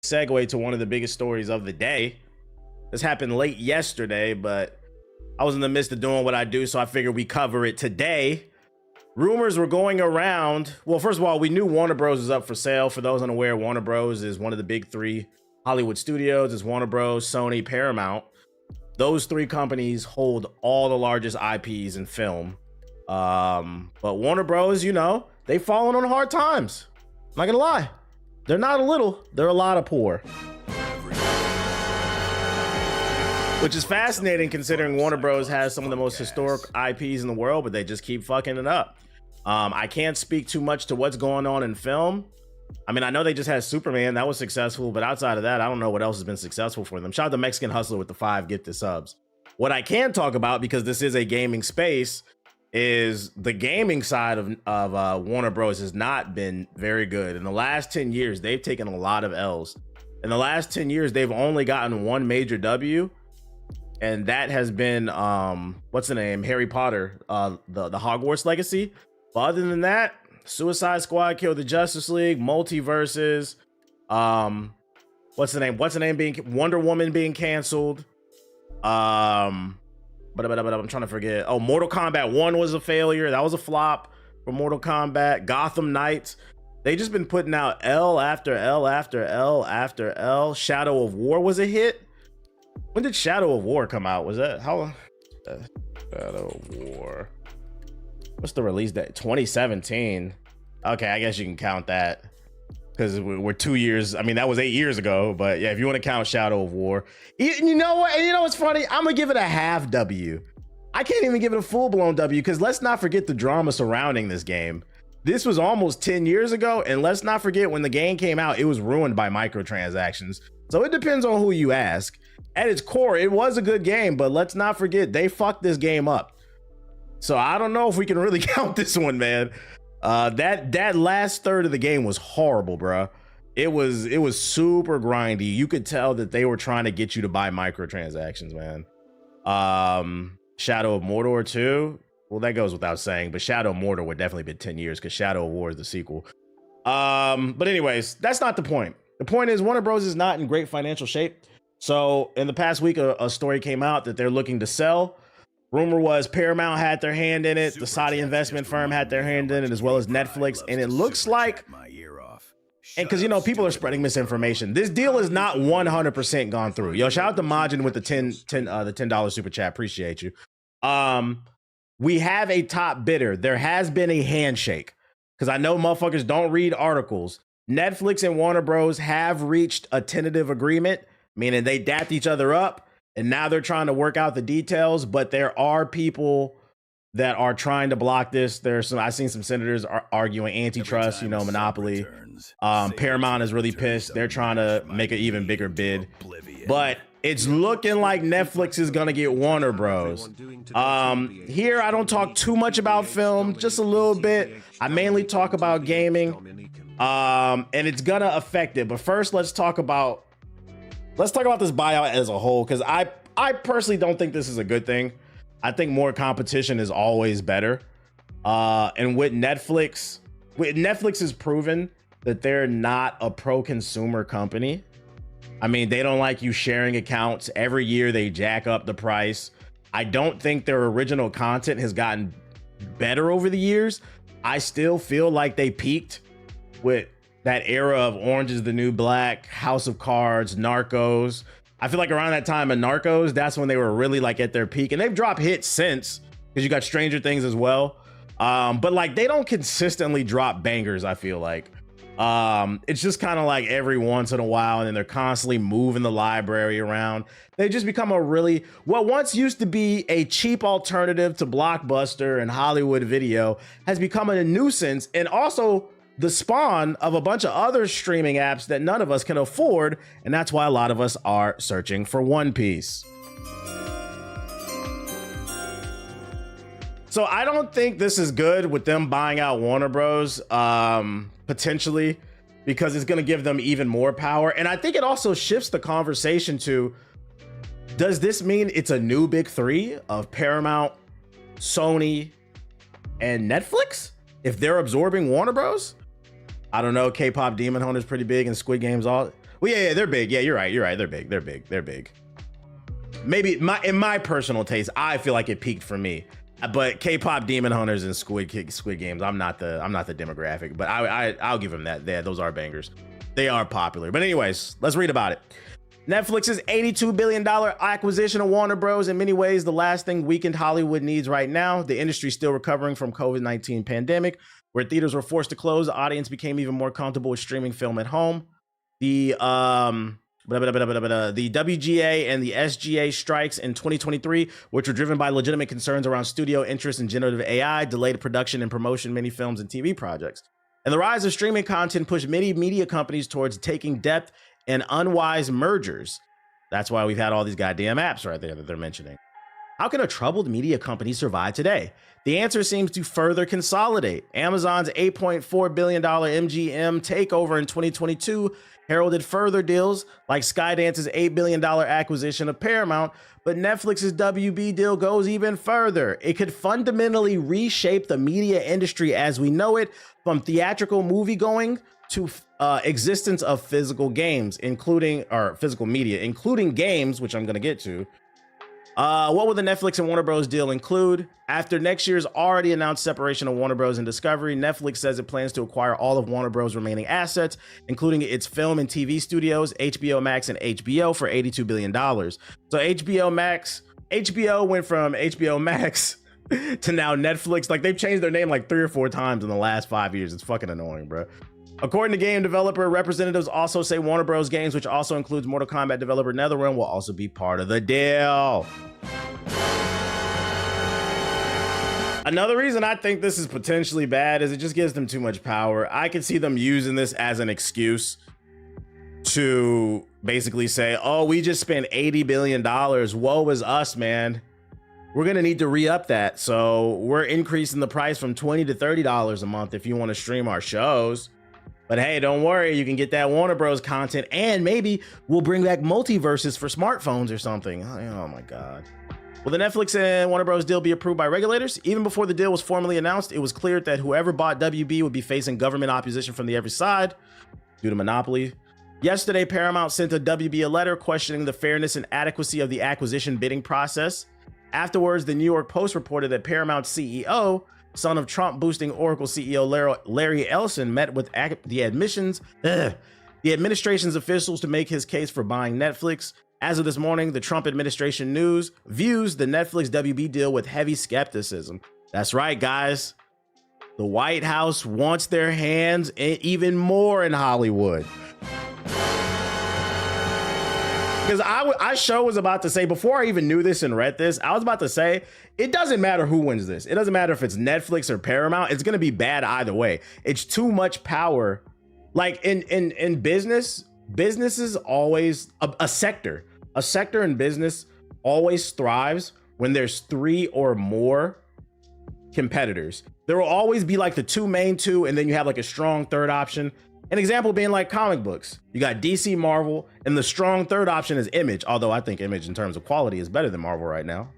segue to one of the biggest stories of the day. This happened late yesterday, but I was in the midst of doing what I do, so I figured we cover it today. Rumors were going around. Well, first of all, we knew Warner Bros. Was up for sale. For those unaware, Warner Bros. Is one of the big three Hollywood studios. It's Warner Bros., Sony, Paramount. Those three companies hold all the largest IPs in film. But Warner Bros., you know, they've fallen on hard times. I'm not gonna lie. They're not a little, they're a lot of poor. Which is fascinating considering Warner Bros. Has some of the most historic IPs in the world, but they just keep fucking it up. I can't speak too much to what's going on in film. I mean, I know they just had Superman, that was successful, but outside of that, I don't know what else has been successful for them. Shout out to Mexican Hustler with the 5 gifted subs. What I can talk about, because this is a gaming space, is the gaming side of Warner Bros. Has not been very good. In the last 10 years, they've taken a lot of L's. In the last 10 years, they've only gotten one major W, and that has been, what's the name? Harry Potter, the Hogwarts Legacy. But other than that, Suicide Squad killed the Justice League, Multiverses, what's the name being Wonder Woman being canceled, but I'm trying to forget. Oh, Mortal Kombat 1 was a failure. That was a flop for Mortal Kombat. Gotham Knights, they just been putting out L after L after L after L. Shadow of War was a hit. When did Shadow of War come out? Was that how? Shadow of War. What's the release date? 2017. Okay, I guess you can count that because we're 2 years. I mean, that was 8 years ago. But yeah, if you want to count Shadow of War, you know what? And you know what's funny? I'm gonna give it a half W. I can't even give it a full-blown W because let's not forget the drama surrounding this game. This was almost 10 years ago, and let's not forget when the game came out, it was ruined by microtransactions. So it depends on who you ask. At its core, it was a good game, but let's not forget they fucked this game up. So I don't know if we can really count this one, man. That last third of the game was horrible, bro. It was super grindy. You could tell that they were trying to get you to buy microtransactions, man. Shadow of Mordor 2. Well, that goes without saying, but Shadow of Mordor would definitely be 10 years because Shadow of War is the sequel. But anyways, that's not the point. The point is Warner Bros. Is not in great financial shape. So in the past week, a story came out that they're looking to sell. Rumor was Paramount had their hand in it. The Saudi investment firm had their hand in it, as well as Netflix. And it looks like, and because, you know, people are spreading misinformation. This deal is not 100% gone through. Yo, shout out to Majin with the $10 super chat. Appreciate you. We have a top bidder. There has been a handshake because I know motherfuckers don't read articles. Netflix and Warner Bros. Have reached a tentative agreement, meaning they dapped each other up. And now they're trying to work out the details, but there are people that are trying to block this. I've seen some senators arguing antitrust, you know, monopoly. Paramount is really pissed. They're trying to make an even bigger bid, but it's looking like Netflix is going to get Warner Bros. Here, I don't talk too much about film, just a little bit. I mainly talk about gaming, and it's going to affect it. But first, let's talk about this buyout as a whole, because I personally don't think this is a good thing. I think more competition is always better. And with Netflix has proven that they're not a pro-consumer company. I mean, they don't like you sharing accounts. Every year they jack up the price. I don't think their original content has gotten better over the years. I still feel like they peaked with that era of Orange is the New Black, House of Cards, Narcos. I feel like around that time of Narcos, that's when they were really like at their peak, and they've dropped hits since because you got Stranger Things as well. But like they don't consistently drop bangers. I feel like it's just kind of like every once in a while, and then they're constantly moving the library around. They just become what once used to be a cheap alternative to Blockbuster and Hollywood Video has become a nuisance, and also the spawn of a bunch of other streaming apps that none of us can afford. And that's why a lot of us are searching for One Piece. So I don't think this is good with them buying out Warner Bros. Potentially, because it's going to give them even more power. And I think it also shifts the conversation to, does this mean it's a new big three of Paramount, Sony, and Netflix if they're absorbing Warner Bros? I don't know. K-pop Demon Hunter is pretty big, and Squid Game's all. Well, yeah, they're big. Yeah, you're right. They're big. They're big. Maybe in my personal taste, I feel like it peaked for me. But K-pop Demon Hunters and Squid Games, I'm not the demographic, but I'll give them that. Those are bangers. They are popular. But anyways, let's read about it. Netflix's $82 billion acquisition of Warner Bros. In many ways, the last thing weakened Hollywood needs right now. The industry still recovering from COVID-19 pandemic, where theaters were forced to close. The audience became even more comfortable with streaming film at home. The WGA and the SGA strikes in 2023, which were driven by legitimate concerns around studio interest in generative AI, delayed production and promotion of many films and TV projects. And the rise of streaming content pushed many media companies towards taking depth and unwise mergers. That's why we've had all these goddamn apps right there that they're mentioning. How can a troubled media company survive today? The answer seems to further consolidate. Amazon's $8.4 billion MGM takeover in 2022 heralded further deals like Skydance's $8 billion acquisition of Paramount, but Netflix's WB deal goes even further. It could fundamentally reshape the media industry as we know it, from theatrical moviegoing to existence of physical games, including physical media, including games, which I'm going to get to. What will the Netflix and Warner Bros. Deal include? After next year's already announced separation of Warner Bros. And Discovery, Netflix says it plans to acquire all of Warner Bros. Remaining assets, including its film and TV studios, HBO Max and HBO, for $82 billion. So HBO went from HBO Max to now Netflix. Like, they've changed their name like 3 or 4 times in the last 5 years. It's fucking annoying, bro. According to game developer representatives, also say Warner Bros. Games, which also includes Mortal Kombat developer NetherRealm, will also be part of the deal. Another reason I think this is potentially bad is it just gives them too much power. I could see them using this as an excuse to basically say, oh, we just spent $80 billion. Woe is us, man. We're going to need to re-up that. So we're increasing the price from $20 to $30 a month if you want to stream our shows. But hey, don't worry, you can get that Warner Bros. Content, and maybe we'll bring back multiverses for smartphones or something. Oh my God. Will the Netflix and Warner Bros. Deal be approved by regulators? Even before the deal was formally announced, it was clear that whoever bought WB would be facing government opposition from every side due to monopoly. Yesterday, Paramount sent a WB a letter questioning the fairness and adequacy of the acquisition bidding process. Afterwards, the New York Post reported that Paramount CEO, son of Trump boosting Oracle CEO Larry Ellison, met with the administration's officials to make his case for buying Netflix. As of this morning, the Trump administration news views the Netflix WB deal with heavy skepticism. That's right, guys. The White House wants their hands even more in Hollywood. Because I sure was about to say, before I even knew this and read this, I was about to say, it doesn't matter who wins this. It doesn't matter if it's Netflix or Paramount. It's going to be bad either way. It's too much power. Like in businesses always, a sector in business always thrives when there's 3 or more competitors. There will always be like the 2 main, and then you have like a strong third option. An example being like comic books. You got DC, Marvel, and the strong third option is Image, although I think Image in terms of quality is better than Marvel right now.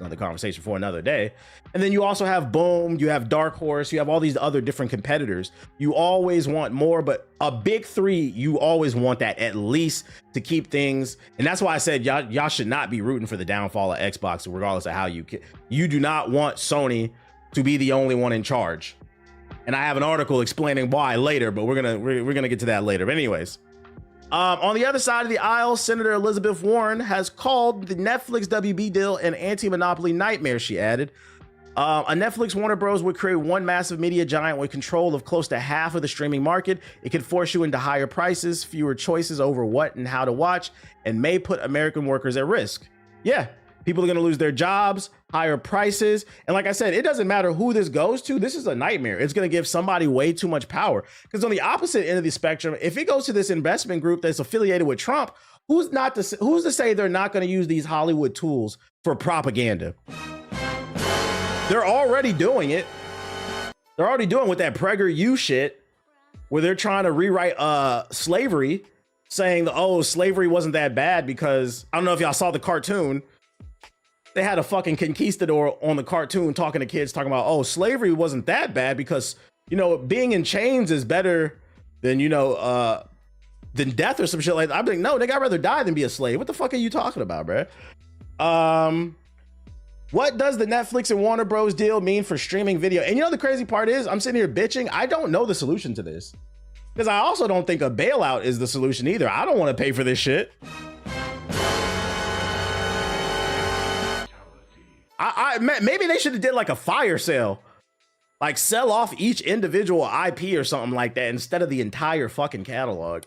Another conversation for another day. And then you also have Boom, you have Dark Horse, you have all these other different competitors. You always want more, but a big 3, you always want that at least to keep things. And that's why I said y'all should not be rooting for the downfall of Xbox, regardless of how you do not want Sony to be the only one in charge. And I have an article explaining why later, but we're gonna get to that later. But anyways, on the other side of the aisle, Senator Elizabeth Warren has called the Netflix WB deal an anti-monopoly nightmare. She added, a Netflix Warner Bros. Would create one massive media giant with control of close to half of the streaming market. It could force you into higher prices, fewer choices over what and how to watch, and may put American workers at risk. Yeah. People are going to lose their jobs, higher prices. And like I said, it doesn't matter who this goes to. This is a nightmare. It's going to give somebody way too much power. Because on the opposite end of the spectrum, if it goes to this investment group that's affiliated with Trump, who's to say they're not going to use these Hollywood tools for propaganda? They're already doing it. They're already doing with that PragerU shit, where they're trying to rewrite slavery, saying, oh, slavery wasn't that bad because, I don't know if y'all saw the cartoon. They had a fucking conquistador on the cartoon talking to kids, talking about, oh, slavery wasn't that bad because, you know, being in chains is better than, you know, than death or some shit like that. I'm like, no, nigga, I'd rather die than be a slave. What the fuck are you talking about, bro? What does the Netflix and Warner Bros. Deal mean for streaming video? And you know the crazy part is, I'm sitting here bitching. I don't know the solution to this. Because I also don't think a bailout is the solution either. I don't want to pay for this shit. Maybe they should have did like a fire sale. Like sell off each individual IP or something like that instead of the entire fucking catalog.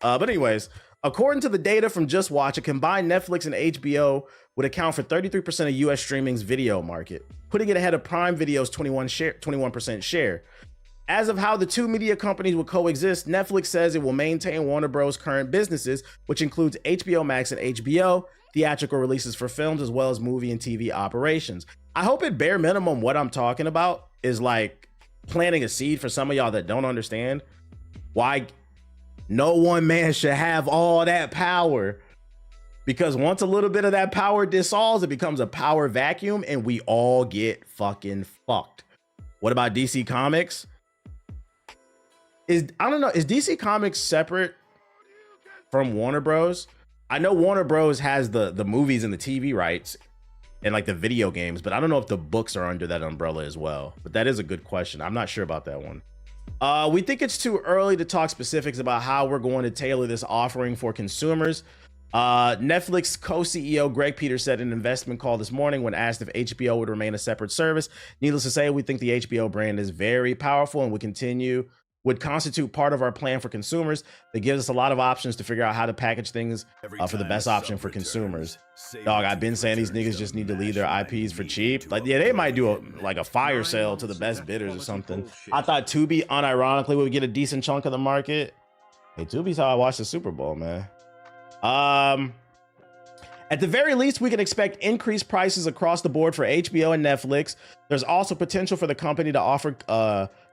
But anyways, according to the data from Just Watch, a combined Netflix and HBO would account for 33% of US streaming's video market, putting it ahead of Prime Video's 21% share. As of how the two media companies will coexist, Netflix says it will maintain Warner Bros. Current businesses, which includes HBO Max and HBO, theatrical releases for films, as well as movie and TV operations. I hope at bare minimum what I'm talking about is like planting a seed for some of y'all that don't understand why no one man should have all that power. Because once a little bit of that power dissolves, it becomes a power vacuum and we all get fucking fucked. What about DC Comics? I don't know, is DC Comics separate from Warner Bros? I know Warner Bros has the movies and the TV rights and like the video games, but I don't know if the books are under that umbrella as well. But that is a good question. I'm not sure about that one. We think it's too early to talk specifics about how we're going to tailor this offering for consumers. Netflix co-CEO Greg Peters said in an investment call this morning when asked if HBO would remain a separate service. Needless to say, we think the HBO brand is very powerful and would constitute part of our plan for consumers that gives us a lot of options to figure out how to package things for the best option for consumers. Dog, I've been saying these niggas just need to leave their IPs for cheap. Like, yeah, they might do a fire sale to the best bidders or something. I thought Tubi unironically would get a decent chunk of the market. Hey, Tubi's how I watch the Super Bowl, man. At the very least, we can expect increased prices across the board for HBO and Netflix. There's also potential for the company to offer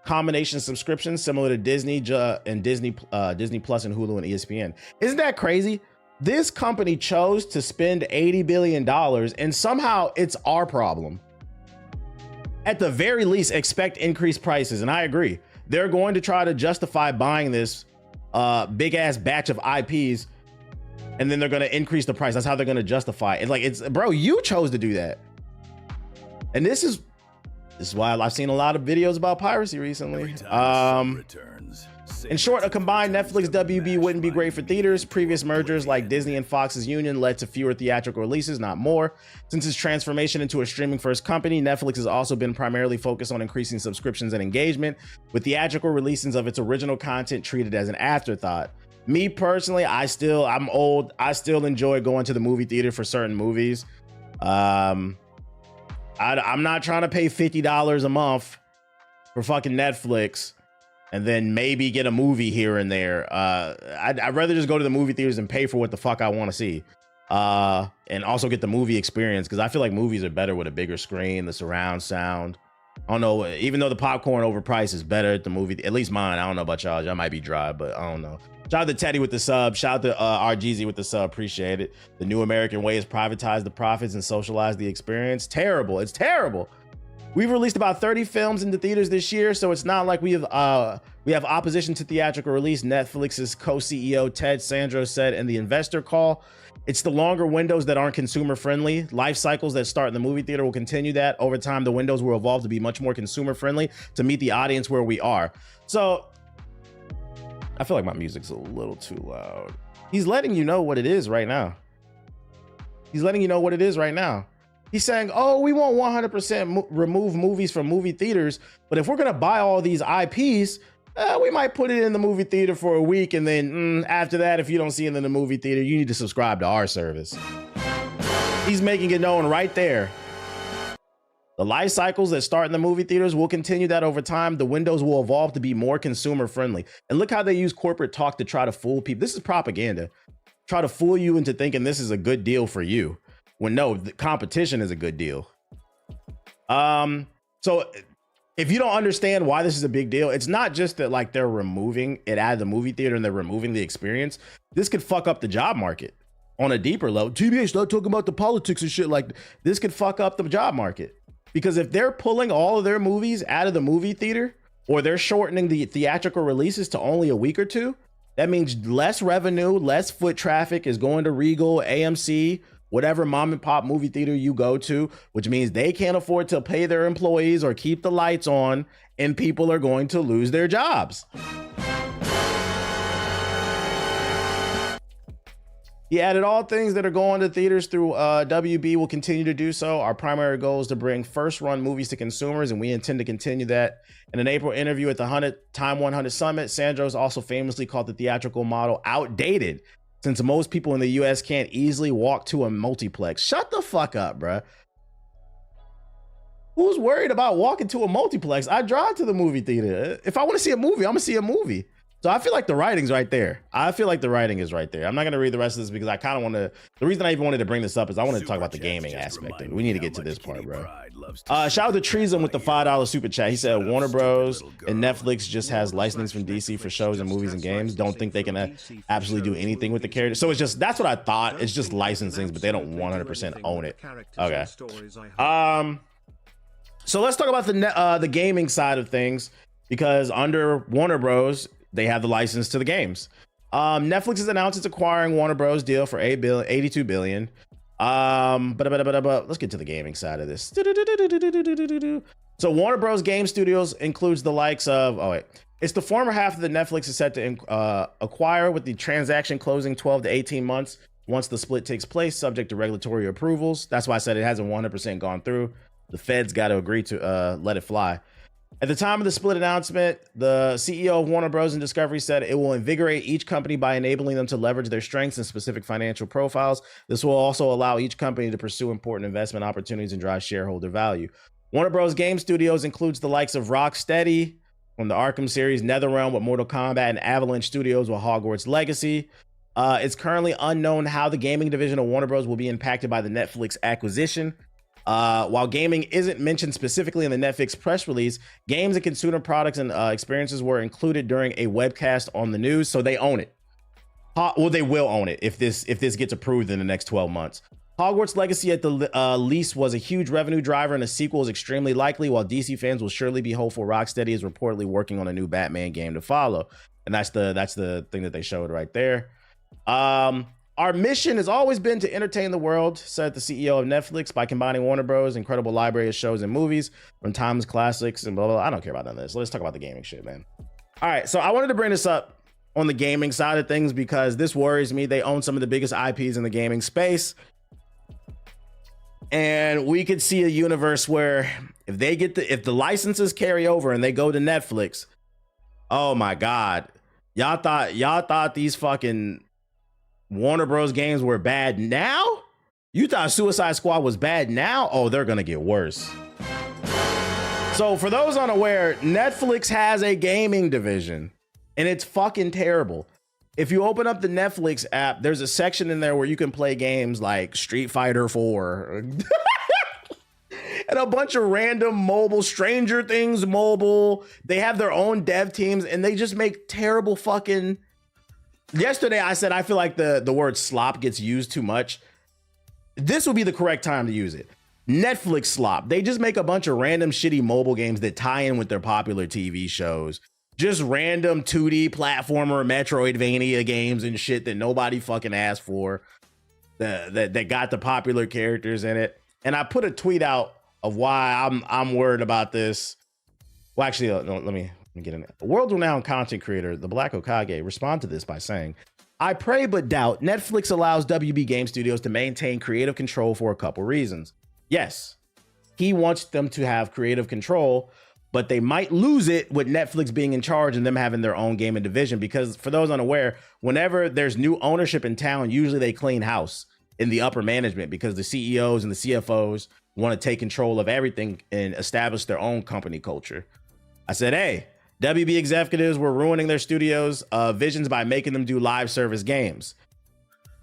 combination subscriptions similar to Disney and Disney Plus and Hulu and ESPN. Isn't that crazy? This company chose to spend $80 billion and somehow it's our problem. At the very least, expect increased prices. And I agree. They're going to try to justify buying this big ass batch of IPs and then they're going to increase the price. That's how they're going to justify it. It's bro, you chose to do that. And this is why I've seen a lot of videos about piracy recently. In short, a combined Netflix WB wouldn't be great for theaters. Previous mergers like Disney and Fox's union led to fewer theatrical releases, not more. Since its transformation into a streaming first company, Netflix has also been primarily focused on increasing subscriptions and engagement, with theatrical releases of its original content treated as an afterthought. Me personally, I'm old. I still enjoy going to the movie theater for certain movies. I'm not trying to pay $50 a month for fucking Netflix and then maybe get a movie here and there. I'd rather just go to the movie theaters and pay for what the fuck I want to see. And also get the movie experience, because I feel like movies are better with a bigger screen, the surround sound. I don't know, even though the popcorn overpriced is better at the movie, at least mine. I don't know about y'all. Y'all might be dry, but I don't know. Shout out to Teddy with the sub. Shout out to RGZ with the sub. Appreciate it. The new American way is privatize the profits and socialize the experience. Terrible. It's terrible. We've released about 30 films into theaters this year, so it's not like we have opposition to theatrical release. Netflix's co-CEO Ted Sandro said in the investor call, it's the longer windows that aren't consumer friendly. Life cycles that start in the movie theater will continue that. Over time, the windows will evolve to be much more consumer friendly to meet the audience where we are. So I feel like my music's a little too loud. He's letting you know what it is right now. He's letting you know what it is right now. He's saying, oh, we won't 100% remove movies from movie theaters, but if we're going to buy all these IPs, we might put it in the movie theater for a week. And then after that, if you don't see it in the movie theater, you need to subscribe to our service. He's making it known right there. The life cycles that start in the movie theaters will continue that over time. The windows will evolve to be more consumer friendly. And look how they use corporate talk to try to fool people. This is propaganda. Try to fool you into thinking this is a good deal for you, when no, the competition is a good deal. So if you don't understand why this is a big deal, it's not just that like they're removing it out of the movie theater and they're removing the experience. This could fuck up the job market on a deeper level. TBH, not talking about the politics and shit. Like this could fuck up the job market. Because if they're pulling all of their movies out of the movie theater, or they're shortening the theatrical releases to only a week or two, That means less revenue, less foot traffic is going to Regal, AMC, whatever mom and pop movie theater you go to, which means they can't afford to pay their employees or keep the lights on, and people are going to lose their jobs. He added, all things that are going to theaters through WB will continue to do so. Our primary goal is to bring first-run movies to consumers, and we intend to continue that. In an April interview at the Time 100 Summit, Sandros also famously called the theatrical model outdated, since most people in the US can't easily walk to a multiplex. Shut the fuck up, bruh. Who's worried about walking to a multiplex? I drive to the movie theater. If I want to see a movie, I'm gonna see a movie. So I feel like the writing's right there. I feel like the writing is right there. I'm not going to read the rest of this because I kind of want to. The reason I even wanted to bring this up is I wanted to talk about the gaming aspect of it. We need to get to this part, bro. Shout out to Treason with the $5 super chat. He said Warner Bros. And Netflix just has licensings from DC for shows and movies and games. Don't think they can absolutely do anything with the characters. So it's just, that's what I thought. It's just licensings, but they don't 100% own it. Okay. So let's talk about the gaming side of things, because under Warner Bros., they have the license to the games. Netflix has announced it's acquiring Warner Bros. Deal for $82 billion. But let's get to the gaming side of this. So Warner Bros. Game Studios includes the likes of, it's the former half of the Netflix is set to acquire, with the transaction closing 12 to 18 months once the split takes place, subject to regulatory approvals. That's why I said it hasn't 100% gone through. The feds got to agree to let it fly. At the time of the split announcement, the CEO of Warner Bros. And Discovery said it will invigorate each company by enabling them to leverage their strengths and specific financial profiles. This will also allow each company to pursue important investment opportunities and drive shareholder value. Warner Bros. Game Studios includes the likes of Rocksteady from the Arkham series, NetherRealm with Mortal Kombat, and Avalanche Studios with Hogwarts Legacy. It's currently unknown how the gaming division of Warner Bros. Will be impacted by the Netflix acquisition. While gaming isn't mentioned specifically in the Netflix press release, games and consumer products and experiences were included during a webcast on the news, so they own it. Well, they will own it if this gets approved in the next 12 months. Hogwarts Legacy at the least was a huge revenue driver, and a sequel is extremely likely, while DC fans will surely be hopeful. Rocksteady is reportedly working on a new Batman game to follow, and that's the thing that they showed right there. Our mission has always been to entertain the world, said the CEO of Netflix, by combining Warner Bros. Incredible library of shows and movies from timeless classics and blah, blah, blah. I don't care about none of this. Let's talk about the gaming shit, man. All right, so I wanted to bring this up on the gaming side of things because this worries me. They own some of the biggest IPs in the gaming space. And we could see a universe where if the licenses carry over and they go to Netflix, oh my God. Y'all thought these fucking Warner Bros. Games were bad now? You thought Suicide Squad was bad now? Oh, they're gonna get worse. So for those unaware, Netflix has a gaming division, and it's fucking terrible. If you open up the Netflix app, there's a section in there where you can play games like Street Fighter 4 and a bunch of random mobile, Stranger Things mobile. They have their own dev teams, and they just make terrible fucking... Yesterday, I said I feel like the word slop gets used too much. This would be the correct time to use it. Netflix slop. They just make a bunch of random shitty mobile games that tie in with their popular TV shows. Just random 2D platformer Metroidvania games and shit that nobody fucking asked for. That got the popular characters in it. And I put a tweet out of why I'm worried about this. Well, actually, no, let me get in there. World-renowned content creator, the Black Okage, responded to this by saying, I pray but doubt Netflix allows WB Game Studios to maintain creative control for a couple reasons. Yes, he wants them to have creative control, but they might lose it with Netflix being in charge and them having their own gaming division. Because for those unaware, whenever there's new ownership in town, usually they clean house in the upper management because the CEOs and the CFOs want to take control of everything and establish their own company culture. I said, hey, WB executives were ruining their studios' visions by making them do live service games.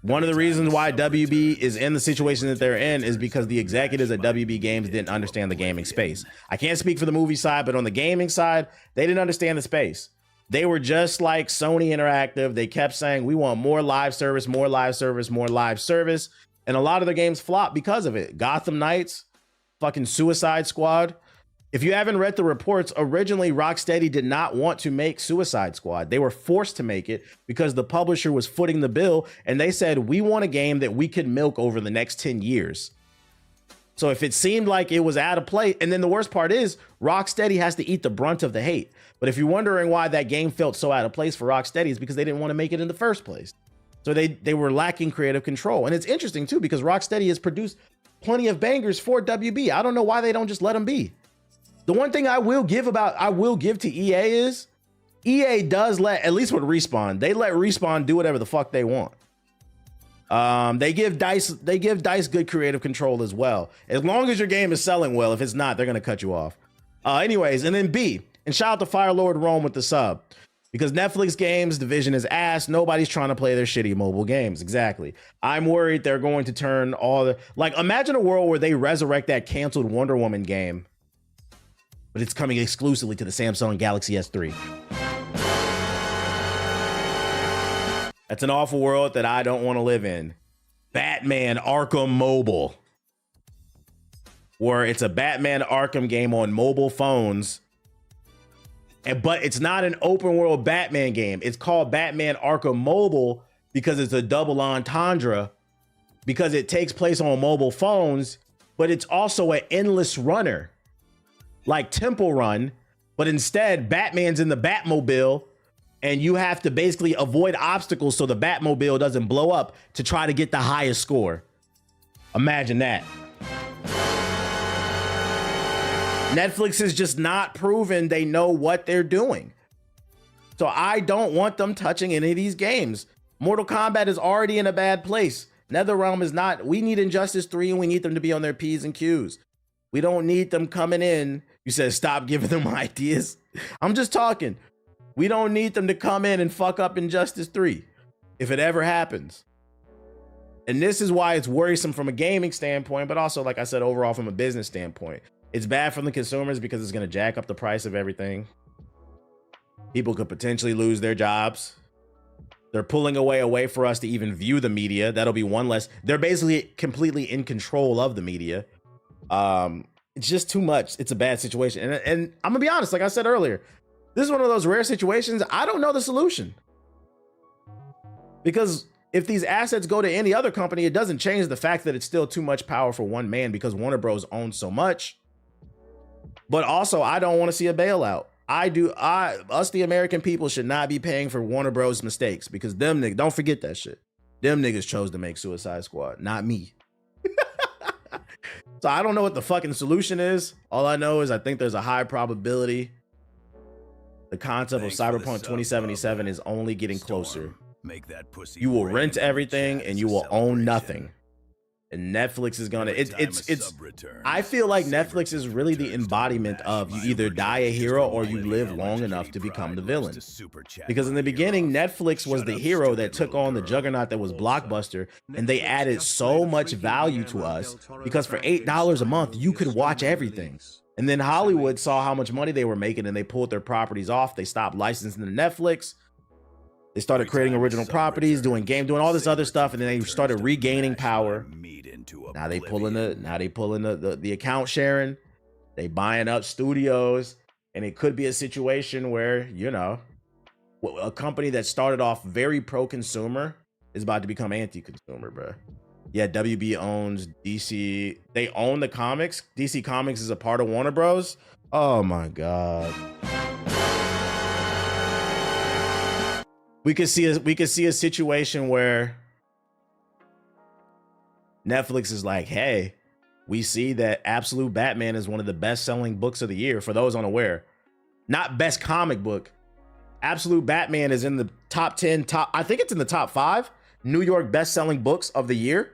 One of the reasons why WB is in the situation that they're in is because the executives at WB Games didn't understand the gaming space. I can't speak for the movie side, but on the gaming side, they didn't understand the space. They were just like Sony Interactive. They kept saying, we want more live service, more live service, more live service. And a lot of their games flopped because of it. Gotham Knights, fucking Suicide Squad. If you haven't read the reports, originally Rocksteady did not want to make Suicide Squad. They were forced to make it because the publisher was footing the bill, and they said, we want a game that we could milk over the next 10 years. So if it seemed like it was out of place, and then the worst part is Rocksteady has to eat the brunt of the hate. But if you're wondering why that game felt so out of place for Rocksteady, it's because they didn't want to make it in the first place. So they were lacking creative control. And it's interesting too, because Rocksteady has produced plenty of bangers for WB. I don't know why they don't just let them be. The one thing I will give to EA is EA does let, at least with Respawn, they let Respawn do whatever the fuck they want. They give DICE good creative control as well. As long as your game is selling well, if it's not, they're gonna cut you off. Anyways, and then B, and shout out to Firelord Rome with the sub. Because Netflix games division is ass. Nobody's trying to play their shitty mobile games. Exactly. I'm worried they're going to turn all the, like, imagine a world where they resurrect that canceled Wonder Woman game, but it's coming exclusively to the Samsung Galaxy S3. That's an awful world that I don't want to live in. Batman Arkham Mobile, where it's a Batman Arkham game on mobile phones. But it's not an open world Batman game. It's called Batman Arkham Mobile because it's a double entendre, because it takes place on mobile phones, but it's also an endless runner like Temple Run, but instead Batman's in the Batmobile and you have to basically avoid obstacles so the Batmobile doesn't blow up to try to get the highest score. Imagine that. Netflix is just not proven they know what they're doing. So I don't want them touching any of these games. Mortal Kombat is already in a bad place. NetherRealm is not. We need Injustice 3 and we need them to be on their P's and Q's. We don't need them coming in. You said stop giving them ideas. I'm just talking. We don't need them to come in and fuck up Injustice 3 if it ever happens. And this is why it's worrisome from a gaming standpoint, but also, like I said, overall from a business standpoint. It's bad for the consumers because it's going to jack up the price of everything. People could potentially lose their jobs. They're pulling away for us to even view the media. That'll be one less. They're basically completely in control of the media. It's just too much. It's a bad situation. And I'm gonna be honest, like I said earlier, this is one of those rare situations. I don't know the solution. Because if these assets go to any other company, it doesn't change the fact that it's still too much power for one man because Warner Bros. Owns so much. But also, I don't want to see a bailout. Us, the American people, should not be paying for Warner Bros. Mistakes because them niggas, don't forget that shit. Them niggas chose to make Suicide Squad, not me. So I don't know what the fucking solution is. All I know is I think there's a high probability the concept of Cyberpunk 2077 is only getting closer. You will rent everything and you will own nothing. And Netflix is gonna, I feel like Netflix is really the embodiment of you either die a hero or you live long enough to become the villain. Because in the beginning, Netflix was the hero that took on the juggernaut that was Blockbuster, and they added so much value to us because for $8 a month, you could watch everything. And then Hollywood saw how much money they were making and they pulled their properties off. They stopped licensing to Netflix. They started creating original properties, doing all this other stuff, and then they started regaining power. Now they pulling the account sharing, they buying up studios, and it could be a situation where, you know, a company that started off very pro-consumer is about to become anti-consumer, bro. Yeah, WB owns DC. They own the comics. DC Comics is a part of Warner Bros. Oh my God. We could see a situation where Netflix is like, hey, we see that Absolute Batman is one of the best-selling books of the year. For those unaware, not best comic book. Absolute Batman is in the top 10, I think it's in the top 5 New York best-selling books of the year.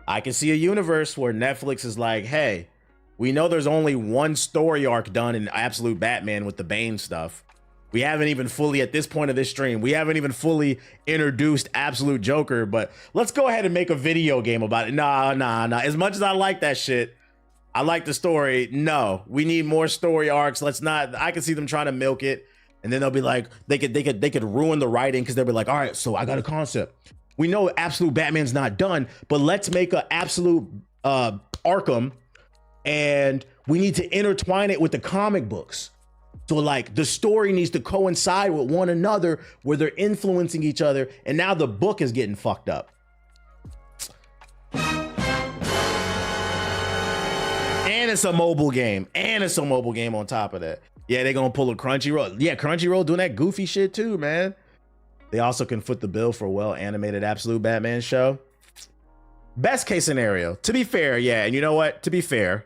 I can see a universe where Netflix is like, hey, we know there's only one story arc done in Absolute Batman with the Bane stuff. We haven't even fully, at this point of this stream, we haven't even fully introduced Absolute Joker, but let's go ahead and make a video game about it. Nah. As much as I like that shit, I like the story. No, we need more story arcs. Let's not, I can see them trying to milk it. And then they'll be like, they could ruin the writing because they'll be like, all right, so I got a concept. We know Absolute Batman's not done, but let's make an Absolute Arkham. and we need to intertwine it with the comic books. So like the story needs to coincide with one another where they're influencing each other. And now the book is getting fucked up. And it's a mobile game. And it's a mobile game on top of that. Yeah, they're going to pull a Crunchyroll. Yeah, Crunchyroll doing that goofy shit too, man. They also can foot the bill for a well-animated Absolute Batman show. Best case scenario. To be fair, yeah. And you know what? To be fair,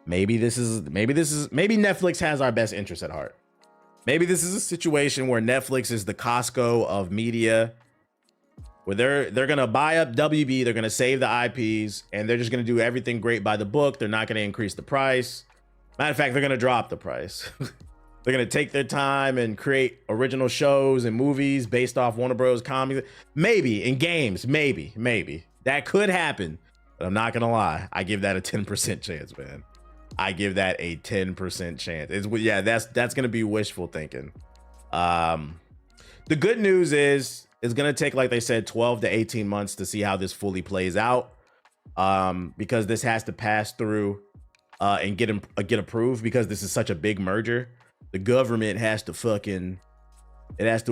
maybe Netflix has our best interest at heart. Maybe this is a situation where Netflix is the Costco of media, where they're gonna buy up WB, they're gonna save the IPs, and they're just gonna do everything great by the book. They're not gonna increase the price. Matter of fact, they're gonna drop the price. They're gonna take their time and create original shows and movies based off Warner Bros. Comics. Maybe in games, maybe that could happen. But I'm not gonna lie, I give that a 10% chance, man. I give that a 10% chance. Yeah, that's gonna be wishful thinking. The good news is it's gonna take, like they said, 12 to 18 months to see how this fully plays out. Because this has to pass through and get approved, because this is such a big merger. The government has to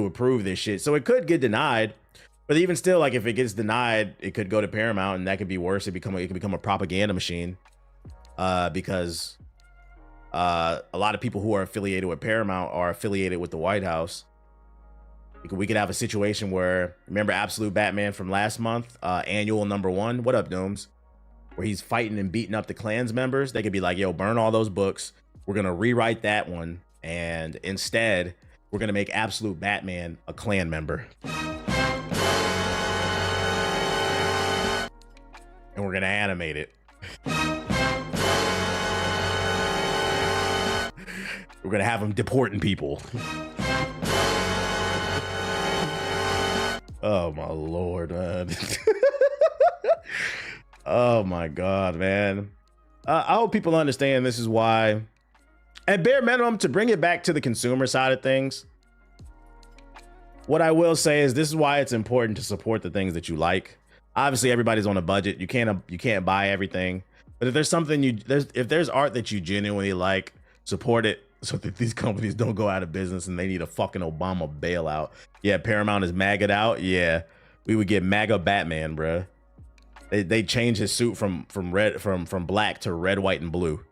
approve this shit. So it could get denied. But even still, like if it gets denied, it could go to Paramount, and that could be worse. It could become a propaganda machine. Because a lot of people who are affiliated with Paramount are affiliated with the White House. We could have a situation where, remember Absolute Batman from last month, annual #1? What up, Dooms? Where he's fighting and beating up the Klans members. They could be like, yo, burn all those books. We're going to rewrite that one. And instead, we're going to make Absolute Batman a Klan member. And we're going to animate it. We're going to have him deporting people. Oh, my Lord, man. Oh, my God, man. I hope people understand this is why, at bare minimum, to bring it back to the consumer side of things, what I will say is this is why it's important to support the things that you like. Obviously, everybody's on a budget. You can't buy everything. But if there's something if there's art that you genuinely like, support it so that these companies don't go out of business and they need a fucking Obama bailout. Yeah, Paramount is MAGA'd out. Yeah, we would get MAGA Batman, bruh. They changed his suit from black to red, white, and blue.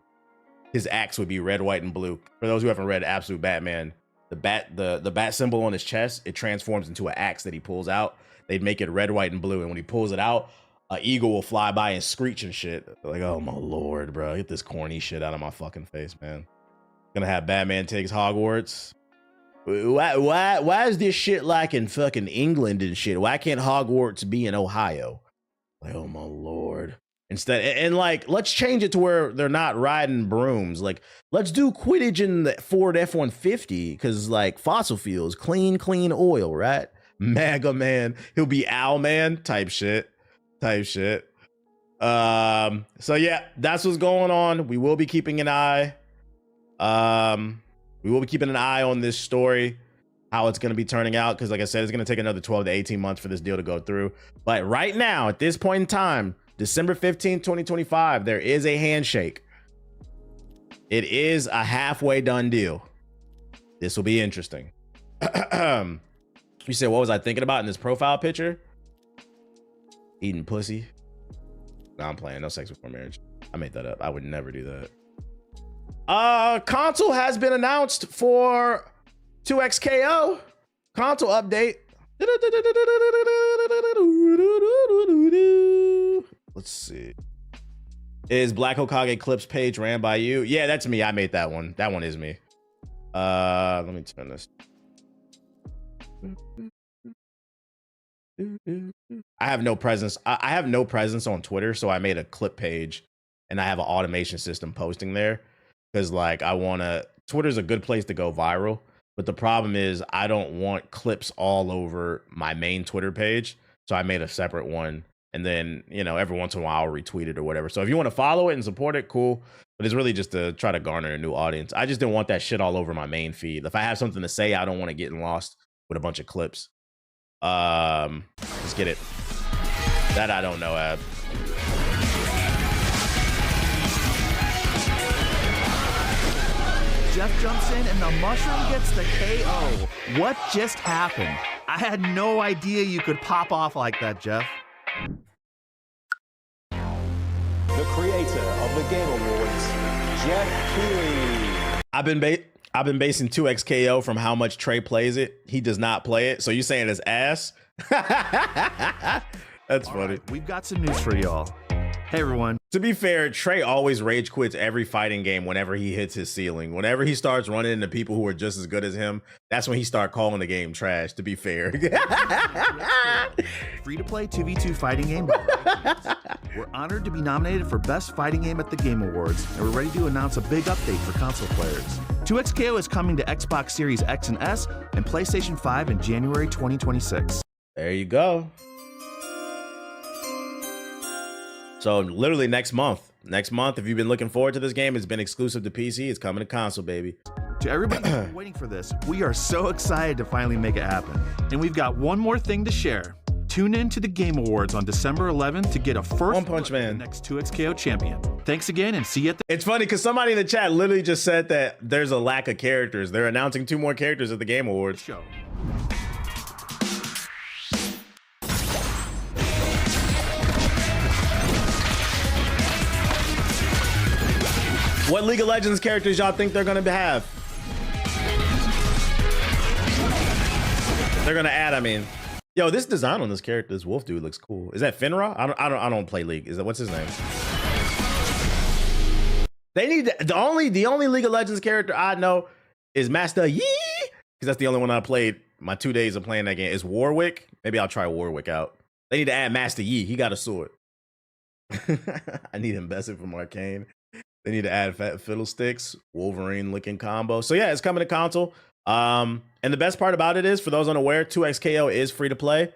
His axe would be red, white, and blue. For those who haven't read Absolute Batman, the bat symbol on his chest, it transforms into an axe that he pulls out. They'd make it red, white, and blue, and when he pulls it out, an eagle will fly by and screech and shit. Like, oh my Lord, bro, get this corny shit out of my fucking face, man. Gonna have Batman takes Hogwarts. Why is this shit like in fucking England and shit? Why can't Hogwarts be in Ohio? Like, oh my Lord. Instead, and like, let's change it to where they're not riding brooms. Like, let's do Quidditch in the Ford F-150, because like fossil fuels, clean oil, right? MAGA man, he'll be Owlman type shit. So yeah, that's what's going on. We will be keeping an eye. We will be keeping an eye on this story, how it's going to be turning out, because like I said, it's going to take another 12 to 18 months for this deal to go through. But right now, at this point in time, December 15th, 2025, there is a handshake. It is a halfway done deal. This will be interesting. You said, what was I thinking about in this profile picture? Eating pussy. No, I'm playing. No sex before marriage. I made that up. I would never do that. Console has been announced for 2XKO. Console update. Let's see. Is Black Hokage clips page ran by you? Yeah, that's me. I made that one. That one is me. Let me turn this. I have no presence. I have no presence on Twitter, so I made a clip page and I have an automation system posting there, because like Twitter's a good place to go viral, but the problem is I don't want clips all over my main Twitter page, so I made a separate one, and then, you know, every once in a while I'll retweet it or whatever. So if you want to follow it and support it, cool, but it's really just to try to garner a new audience. I just didn't want that shit all over my main feed. If I have something to say, I don't want to get lost with a bunch of clips. Let's get it. That I don't know, Ab. Jeff jumps in and the mushroom gets the KO. What just happened? I had no idea you could pop off like that, Jeff. The creator of the Game Awards, Jeff Keighley. I've been basing 2x KO from how much Trey plays it. He does not play it. So you saying it's ass? That's funny. Right, we've got some news for y'all. Hey everyone. To be fair, Trey always rage quits every fighting game whenever he hits his ceiling. Whenever he starts running into people who are just as good as him, that's when he starts calling the game trash, to be fair. Free-to-play 2v2 fighting game. We're honored to be nominated for Best Fighting Game at the Game Awards, and we're ready to announce a big update for console players. 2XKO is coming to Xbox Series X and S and PlayStation 5 in January 2026. There you go. So literally next month, if you've been looking forward to this game, it's been exclusive to PC. It's coming to console, baby. To everybody who's been waiting for this, we are so excited to finally make it happen. And we've got one more thing to share. Tune in to the Game Awards on December 11th to get a first One Punch Man, the next 2XKO champion. Thanks again and see you at the It's funny because somebody in the chat literally just said that there's a lack of characters. They're announcing 2 more characters at the Game Awards. show. What League of Legends characters y'all think they're gonna have? They're gonna add, I mean. Yo, this design on this character, this wolf dude looks cool. Is that Finra? I don't play League. Is that what's his name? They need the only League of Legends character I know is Master Yi, because that's the only one I played. My 2 days of playing that game is Warwick. Maybe I'll try Warwick out. They need to add Master Yi. He got a sword. I need him Bessie from Arcane. They need to add Fiddlesticks, Wolverine looking combo. So yeah, it's coming to console. And the best part about it is, for those unaware, 2XKO is free to play.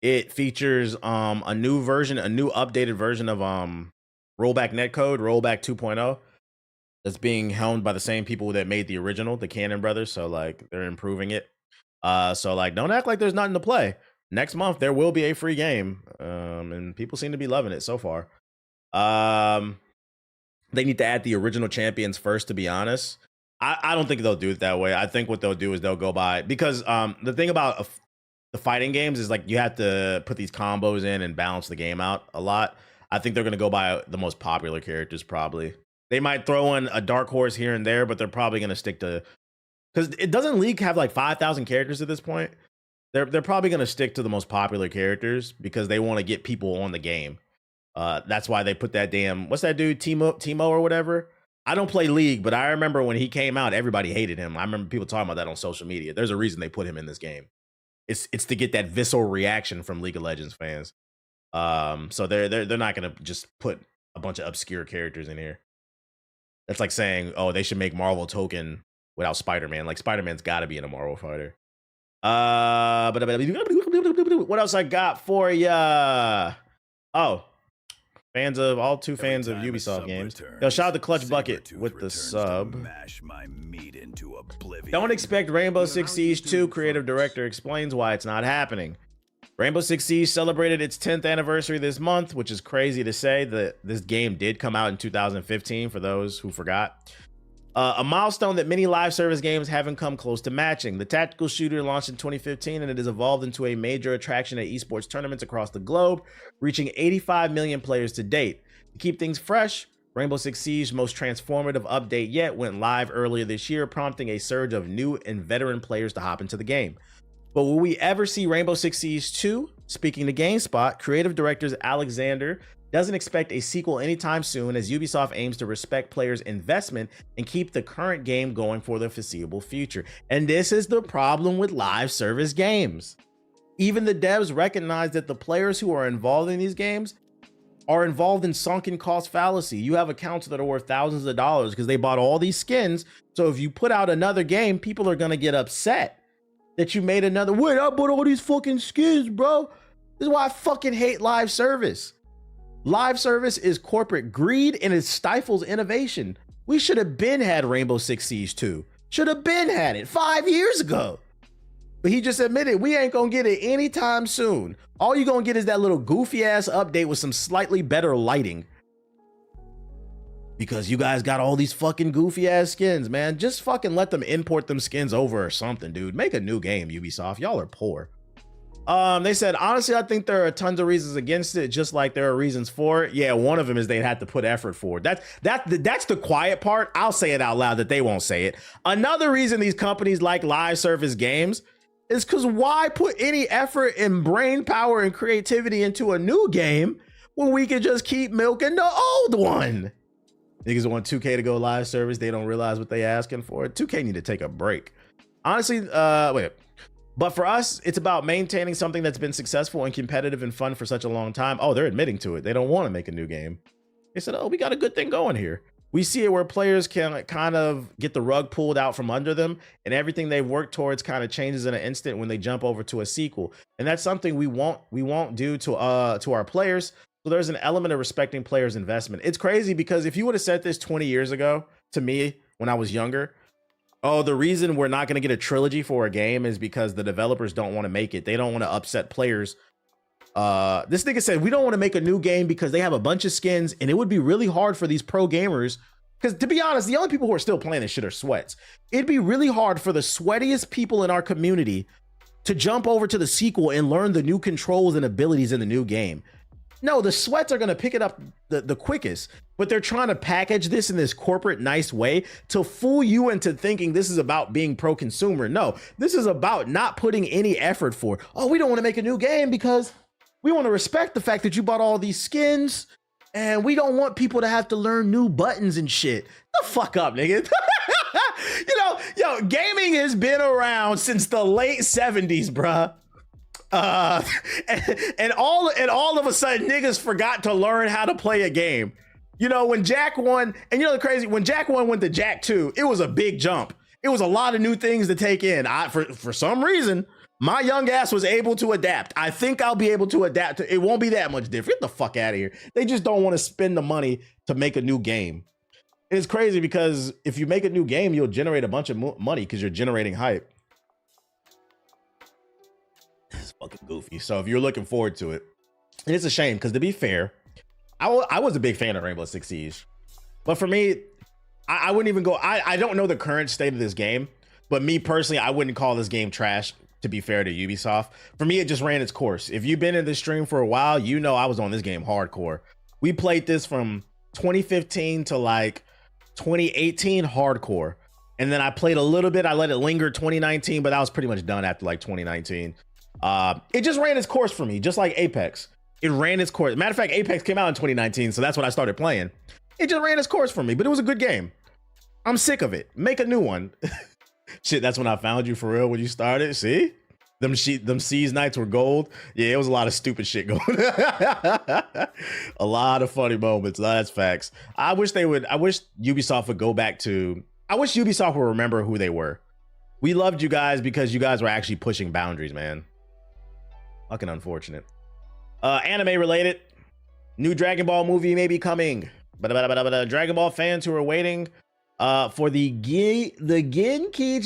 It features a new updated version of rollback netcode, rollback 2.0. That's being helmed by the same people that made the original, the Cannon brothers. So like they're improving it. So like don't act like there's nothing to play. Next month there will be a free game. And people seem to be loving it so far. They need to add the original champions first, to be honest. I don't think they'll do it that way. I think what they'll do is they'll go by, because the thing about the fighting games is like you have to put these combos in and balance the game out a lot. I think they're going to go by the most popular characters probably. They might throw in a dark horse here and there, but they're probably going to stick to, because it doesn't League have like 5,000 characters at this point. They're probably going to stick to the most popular characters because they want to get people on the game. That's why they put that damn, what's that dude, Timo or whatever. I don't play League, but I remember when he came out, everybody hated him. I remember people talking about that on social media. There's a reason they put him in this game. It's to get that visceral reaction from League of Legends fans. So they're not gonna just put a bunch of obscure characters in here. That's like saying, oh, they should make Marvel Token without Spider-Man. Like Spider-Man's got to be in a Marvel fighter. But what else I got for ya? Oh. Fans of fans of Ubisoft games. Yo, shout out to Clutch Bucket with the sub. Don't expect Rainbow Six Siege 2. Creative director explains why it's not happening. Rainbow Six Siege celebrated its 10th anniversary this month, which is crazy to say that this game did come out in 2015 for those who forgot. A milestone that many live service games haven't come close to matching. The tactical shooter launched in 2015 and it has evolved into a major attraction at esports tournaments across the globe, reaching 85 million players to date. To keep things fresh, Rainbow Six Siege's most transformative update yet went live earlier this year, prompting a surge of new and veteran players to hop into the game. But will we ever see Rainbow Six Siege 2? Speaking to GameSpot, creative director Alexander doesn't expect a sequel anytime soon, as Ubisoft aims to respect players' investment and keep the current game going for the foreseeable future. And this is the problem with live service games. Even the devs recognize that the players who are involved in these games are involved in sunken cost fallacy. You have accounts that are worth thousands of dollars because they bought all these skins. So if you put out another game, people are gonna get upset that you made another. Wait, I bought all these fucking skins, bro. This is why I fucking hate live service. Live service is corporate greed and it stifles innovation. We should have been had Rainbow Six Siege 2. Should have been had it 5 years ago. But he just admitted we ain't gonna get it anytime soon. All you're gonna get is that little goofy ass update with some slightly better lighting. because you guys got all these fucking goofy ass skins, man. Just fucking let them import them skins over or something, dude. Make a new game, Ubisoft. Y'all are poor. They said, honestly, I think there are tons of reasons against it, just like there are reasons for it. Yeah, one of them is they had to put effort forward. That's the quiet part. I'll say it out loud that they won't say it. Another reason these companies like live service games is because why put any effort and brain power and creativity into a new game when we can just keep milking the old one? Niggas want 2K to go live service. They don't realize what they asking for. 2K need to take a break. Honestly, wait. But for us, it's about maintaining something that's been successful and competitive and fun for such a long time. Oh, they're admitting to it. They don't want to make a new game. They said, oh, we got a good thing going here. We see it where players can kind of get the rug pulled out from under them, and everything they've worked towards kind of changes in an instant when they jump over to a sequel. And that's something we won't do to our players. So there's an element of respecting players' investment. It's crazy because if you would have said this 20 years ago to me when I was younger, oh, the reason we're not going to get a trilogy for a game is because the developers don't want to make it. They don't want to upset players. This nigga said, we don't want to make a new game because they have a bunch of skins and it would be really hard for these pro gamers. Because to be honest, the only people who are still playing this shit are sweats. It'd be really hard for the sweatiest people in our community to jump over to the sequel and learn the new controls and abilities in the new game. No, the sweats are going to pick it up the quickest, but they're trying to package this in this corporate nice way to fool you into thinking this is about being pro-consumer. No, this is about not putting any effort for, oh, we don't want to make a new game because we want to respect the fact that you bought all these skins and we don't want people to have to learn new buttons and shit. The fuck up, nigga. Yo, gaming has been around since the late 70s, bruh. And all of a sudden niggas forgot to learn how to play a game. You know, when Jak 1, and you know the crazy, when Jak 1 went to Jak 2, it was a big jump. It was a lot of new things to take in. For some reason, my young ass was able to adapt. I think I'll be able to adapt. It won't be that much different. Get the fuck out of here. They just don't want to spend the money to make a new game. It's crazy because if you make a new game, you'll generate a bunch of money because you're generating hype. It's fucking goofy. So if you're looking forward to it, and it's a shame because to be fair, I was a big fan of Rainbow Six Siege, but for me, I wouldn't even go. I don't know the current state of this game, but me personally, I wouldn't call this game trash. To be fair to Ubisoft, for me, it just ran its course. If you've been in this stream for a while, you know I was on this game hardcore. We played this from 2015 to like 2018 hardcore, and then I played a little bit. I let it linger 2019, but I was pretty much done after like 2019. It just ran its course for me, just like Apex. It ran its course. Matter of fact, Apex came out in 2019, so that's when I started playing. It just ran its course for me, but it was a good game. I'm sick of it. Make a new one. Shit, that's when I found you for real when you started. See? Them Seas nights were gold. Yeah, it was a lot of stupid shit going on. A lot of funny moments. That's facts. I wish Ubisoft would go back to... I wish Ubisoft would remember who they were. We loved you guys because you guys were actually pushing boundaries, man. Fucking unfortunate. Anime related, new Dragon Ball movie may be coming. Dragon Ball fans who are waiting for the Genki.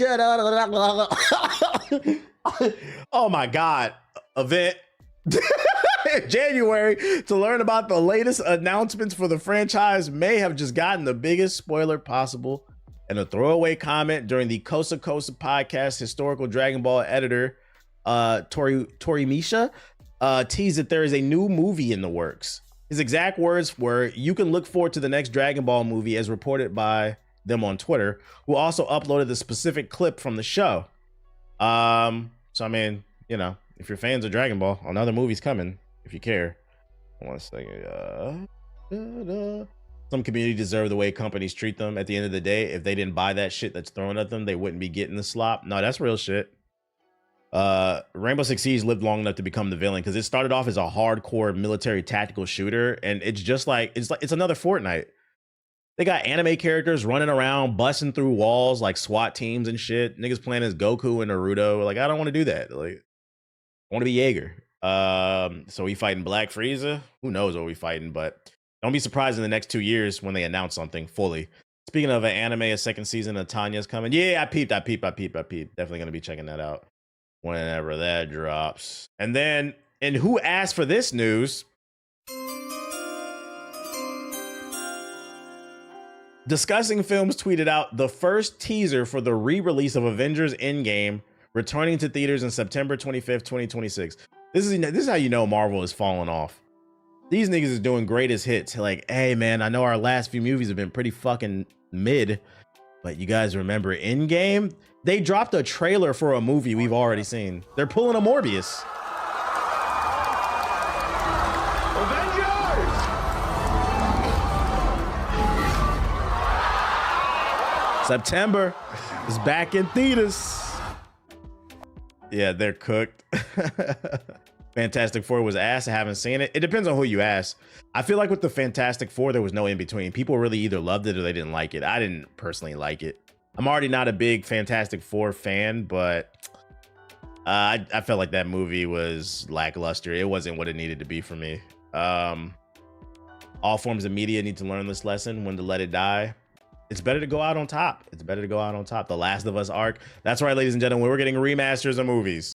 Oh my God, event in January to learn about the latest announcements for the franchise may have just gotten the biggest spoiler possible. And a throwaway comment during the Kosa Kosa podcast, historical Dragon Ball editor Torimisha teased that there is a new movie in the works. His exact words were, "You can look forward to the next Dragon Ball movie," as reported by them on Twitter, who also uploaded the specific clip from the show. So I mean, you know, if you're fans of Dragon Ball, another movie's coming if you care. One second. Some community deserve the way companies treat them. At the end of the day, if they didn't buy that shit that's thrown at them, they wouldn't be getting the slop. No, that's real shit. Rainbow Six Siege lived long enough to become the villain because it started off as a hardcore military tactical shooter, and it's just like it's another Fortnite. They got anime characters running around, busting through walls like SWAT teams and shit. Niggas playing as Goku and Naruto. Like, I don't want to do that. Like, I want to be Jaeger. So we fighting Black Frieza? Who knows what we fighting, but don't be surprised in the next 2 years when they announce something fully. Speaking of an anime, a second season of Tanya's coming. Yeah, I peeped. Definitely going to be checking that out whenever that drops. And who asked for this news? Discussing Films tweeted out the first teaser for the re-release of Avengers Endgame, returning to theaters in September 25th, 2026. This is how you know Marvel is falling off. These niggas is doing greatest hits. Like, hey man, I know our last few movies have been pretty fucking mid, but you guys remember Endgame? They dropped a trailer for a movie we've already seen. They're pulling a Morbius. September is back in theaters. Yeah, they're cooked. Fantastic Four was ass. I haven't seen it. It depends on who you ask. I feel like with the Fantastic Four, there was no in between. People really either loved it or they didn't like it. I didn't personally like it. I'm already not a big Fantastic Four fan, but I felt like that movie was lackluster. It wasn't what it needed to be for me. All forms of media need to learn this lesson: when to let it die. It's better to go out on top. It's better to go out on top. The Last of Us arc. That's right, ladies and gentlemen. We're getting remasters of movies.